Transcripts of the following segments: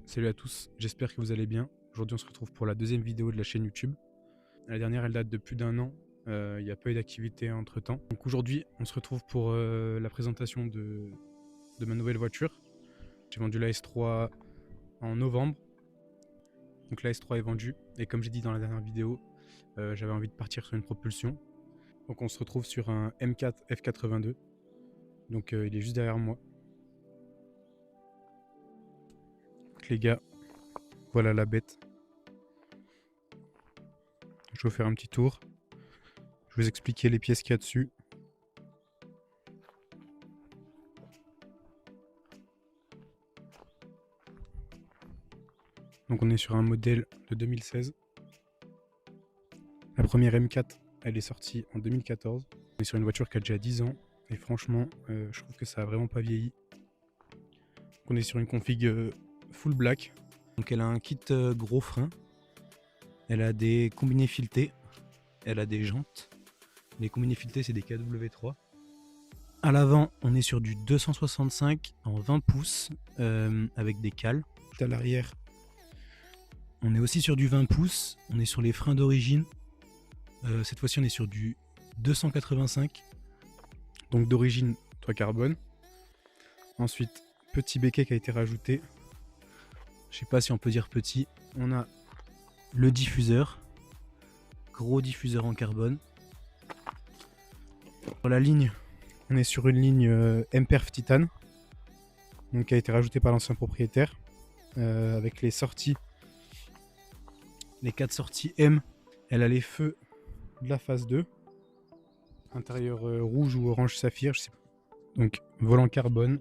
Salut à tous, j'espère que vous allez bien. Aujourd'hui on se retrouve pour la deuxième vidéo de la chaîne YouTube. La dernière elle date de plus d'un an, il n'y a pas eu d'activité entre temps. Donc aujourd'hui on se retrouve pour la présentation de ma nouvelle voiture. J'ai vendu la S3 en novembre. Donc la S3 est vendue et comme j'ai dit dans la dernière vidéo, j'avais envie de partir sur une propulsion. Donc on se retrouve sur un M4 F82. Donc il est juste derrière moi. Donc les gars, voilà la bête. Je vais vous faire un petit tour. Je vais vous expliquer les pièces qu'il y a dessus. Donc on est sur un modèle de 2016. La première M4, elle est sortie en 2014. On est sur une voiture qui a déjà 10 ans. Et franchement, je trouve que ça a vraiment pas vieilli. Donc on est sur une config full black. Donc elle a un kit gros frein. Elle a des combinés filetés. Elle a des jantes. Les combinés filetés, c'est des KW3. À l'avant, on est sur du 265 en 20 pouces avec des cales. À l'arrière, on est aussi sur du 20 pouces. On est sur les freins d'origine. Cette fois-ci, on est sur du 285. Donc d'origine toit carbone. Ensuite, petit béquet qui a été rajouté. Je sais pas si on peut dire petit. On a le diffuseur. Gros diffuseur en carbone. Pour la ligne, on est sur une ligne M-Perf Titane. Donc qui a été rajoutée par l'ancien propriétaire. Avec les sorties. Les 4 sorties M. Elle a les feux de la phase 2. Intérieur rouge ou orange saphir, je sais pas. Donc volant carbone.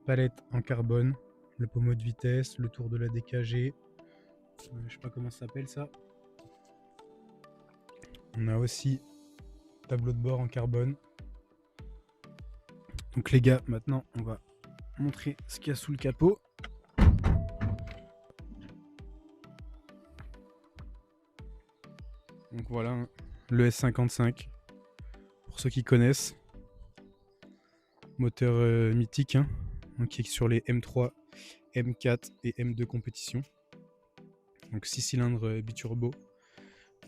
Palette en carbone. Le pommeau de vitesse, le tour de la DKG. Je sais pas comment ça s'appelle ça. On a aussi tableau de bord en carbone. Donc les gars, maintenant on va montrer ce qu'il y a sous le capot. Donc voilà, hein, le S55. Pour ceux qui connaissent. Moteur mythique, hein, donc qui est sur les M3, M4 et M2 compétition. Donc 6 cylindres biturbo.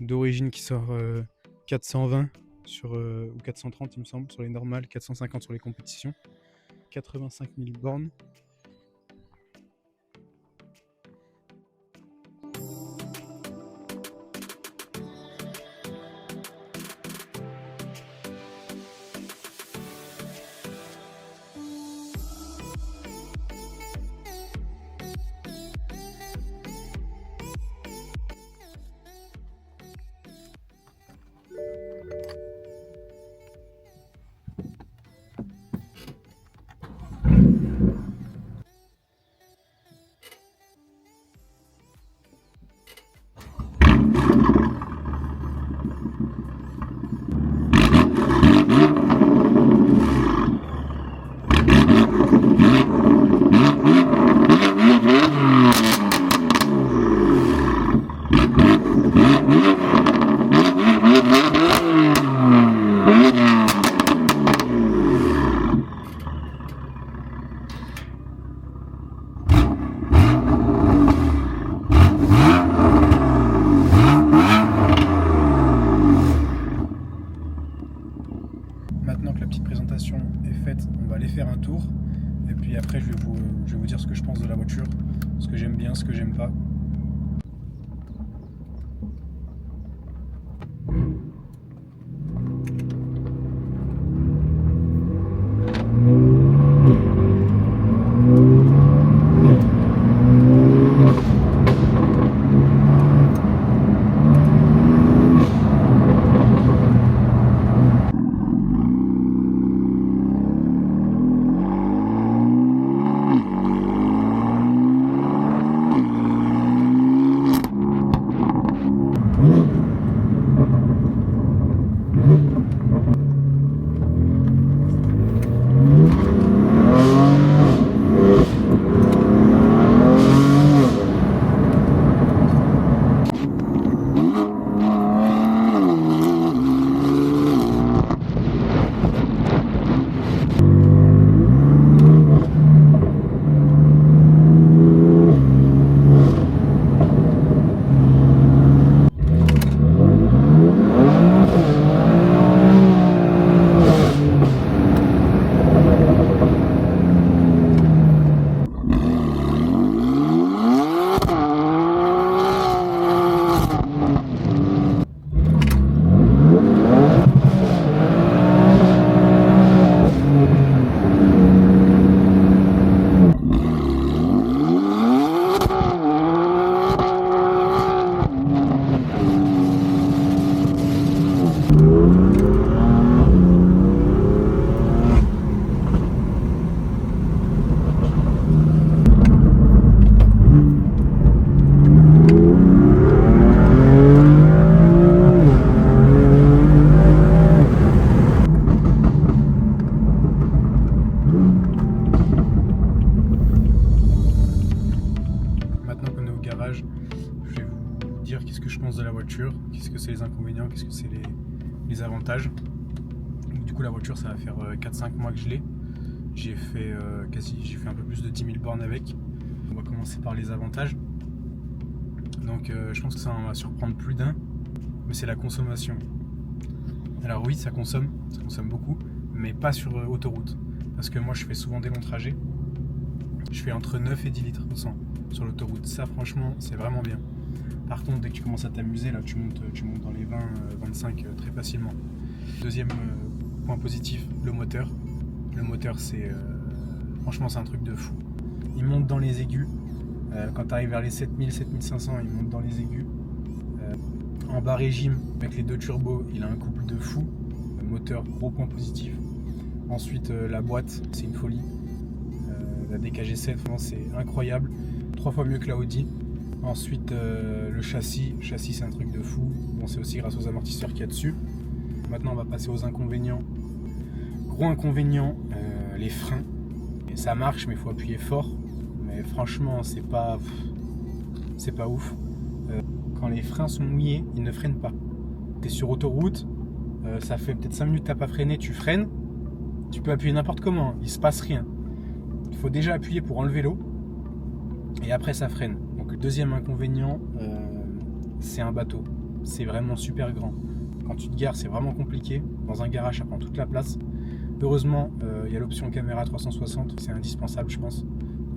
D'origine qui sort 420 sur, ou 430 il me semble sur les normales, 450 sur les compétitions. 85 000 bornes. Maintenant que la petite présentation est faite, on va aller faire un tour. Et puis après, je vais vous dire ce que je pense de la voiture, ce que j'aime bien, ce que j'aime pas. voiture, qu'est-ce que c'est les inconvénients, qu'est-ce que c'est les avantages. Donc, du coup la voiture ça va faire 4-5 mois que je l'ai. J'ai fait un peu plus de 10 000 bornes avec. On va commencer par les avantages. Donc je pense que ça va surprendre plus d'un, mais c'est la consommation. Alors oui, ça consomme beaucoup, mais pas sur autoroute. Parce que moi je fais souvent des longs trajets. Je fais entre 9 et 10 litres au 100 sur l'autoroute. Ça franchement c'est vraiment bien. Par contre dès que tu commences à t'amuser, là tu montes dans les 20, 25 très facilement. Deuxième point positif, le moteur. Le moteur c'est franchement c'est un truc de fou. Il monte dans les aigus. Quand tu arrives vers les 7000, 7500, il monte dans les aigus. En bas régime, avec les deux turbos, il a un couple de fou. Le moteur, gros point positif. Ensuite, la boîte, c'est une folie. La DKG7, vraiment, c'est incroyable. 3 fois mieux que la Audi. Ensuite, le châssis. Le châssis, c'est un truc de fou. Bon, c'est aussi grâce aux amortisseurs qu'il y a dessus. Maintenant, on va passer aux inconvénients. Gros inconvénient, les freins. Et ça marche, mais il faut appuyer fort. Mais franchement, c'est pas ouf. Quand les freins sont mouillés, ils ne freinent pas. Tu es sur autoroute, ça fait peut-être 5 minutes que tu n'as pas freiné, tu freines, tu peux appuyer n'importe comment, il se passe rien. Il faut déjà appuyer pour enlever l'eau, et après ça freine. Donc le deuxième inconvénient, c'est un bateau. C'est vraiment super grand. Quand tu te gares, c'est vraiment compliqué. Dans un garage, ça prend toute la place. Heureusement, il y a l'option caméra 360, c'est indispensable, je pense.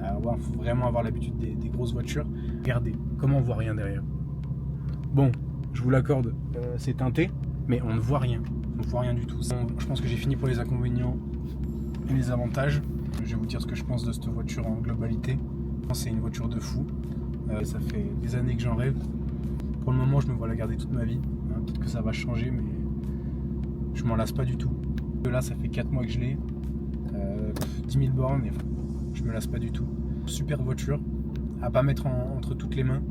Il faut vraiment avoir l'habitude des grosses voitures. Regardez, comment on voit rien derrière. Bon, je vous l'accorde, c'est teinté, mais on ne voit rien. On ne voit rien du tout. Je pense que j'ai fini pour les inconvénients et les avantages. Je vais vous dire ce que je pense de cette voiture en globalité. C'est une voiture de fou. Ça fait des années que j'en rêve. Pour le moment, je me vois la garder toute ma vie. Peut-être que ça va changer, mais je m'en lasse pas du tout. Là, ça fait 4 mois que je l'ai. 10 000 bornes et je me lasse pas du tout. Super voiture, à pas mettre entre toutes les mains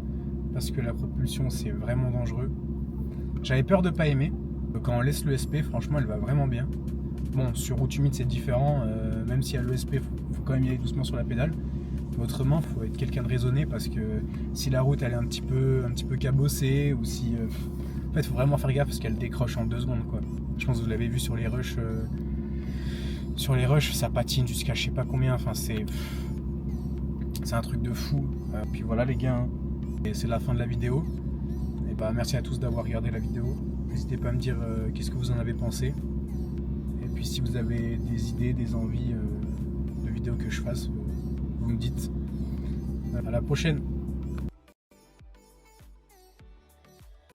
parce que la propulsion c'est vraiment dangereux. J'avais peur de pas aimer. Quand on laisse l'ESP, franchement elle va vraiment bien. Bon, sur route humide c'est différent, même s'il y a l'ESP, faut quand même y aller doucement sur la pédale. Mais autrement, faut être quelqu'un de raisonné parce que si la route elle est un petit peu cabossée ou si en fait faut vraiment faire gaffe parce qu'elle décroche en 2 secondes quoi. Je pense que vous l'avez vu sur les rushs. Sur les rushs, ça patine jusqu'à je sais pas combien. Enfin, c'est un truc de fou. Puis voilà les gars, et c'est la fin de la vidéo. Et bah merci à tous d'avoir regardé la vidéo. N'hésitez pas à me dire qu'est-ce que vous en avez pensé. Et puis si vous avez des idées, des envies de vidéos que je fasse, vous me dites. À la prochaine.